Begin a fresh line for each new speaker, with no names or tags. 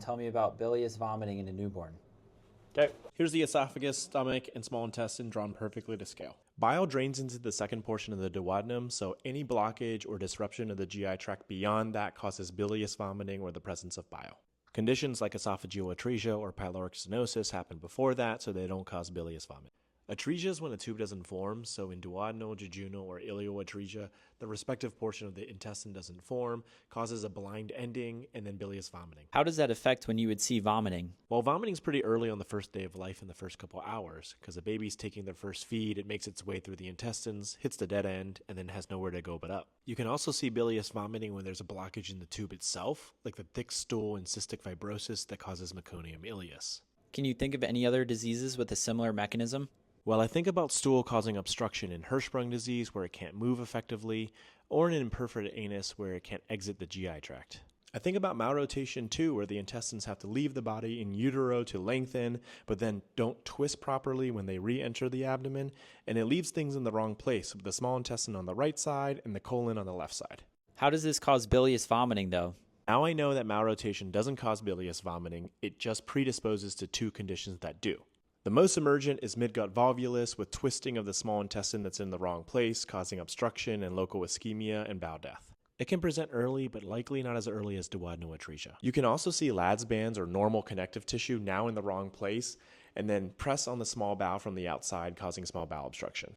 Tell me about bilious vomiting in a newborn.
Okay, here's the esophagus, stomach, and small intestine drawn perfectly to scale. Bile drains into the second portion of the duodenum, so any blockage or disruption of the GI tract beyond that causes bilious vomiting or the presence of bile. Conditions like esophageal atresia or pyloric stenosis happen before that, so they don't cause bilious vomiting. Atresia is when a tube doesn't form, so in duodenal, jejunal, or ileoatresia, the respective portion of the intestine doesn't form, causes a blind ending, and then bilious vomiting.
How does that affect when you would see vomiting?
Well, vomiting is pretty early on the first day of life in the first couple hours, because a baby's taking their first feed, it makes its way through the intestines, hits the dead end, and then has nowhere to go but up. You can also see bilious vomiting when there's a blockage in the tube itself, like the thick stool and cystic fibrosis that causes meconium ileus.
Can you think of any other diseases with a similar mechanism?
Well, I think about stool causing obstruction in Hirschsprung disease where it can't move effectively, or in an imperforate anus where it can't exit the GI tract. I think about malrotation too, where the intestines have to leave the body in utero to lengthen, but then don't twist properly when they re-enter the abdomen, and it leaves things in the wrong place, with the small intestine on the right side and the colon on the left side.
How does this cause bilious vomiting, though?
Now I know that malrotation doesn't cause bilious vomiting, it just predisposes to two conditions that do. The most emergent is midgut volvulus, with twisting of the small intestine that's in the wrong place, causing obstruction and local ischemia and bowel death. It can present early, but likely not as early as duodenal atresia. You can also see Ladd's bands or normal connective tissue now in the wrong place, and then press on the small bowel from the outside, causing small bowel obstruction.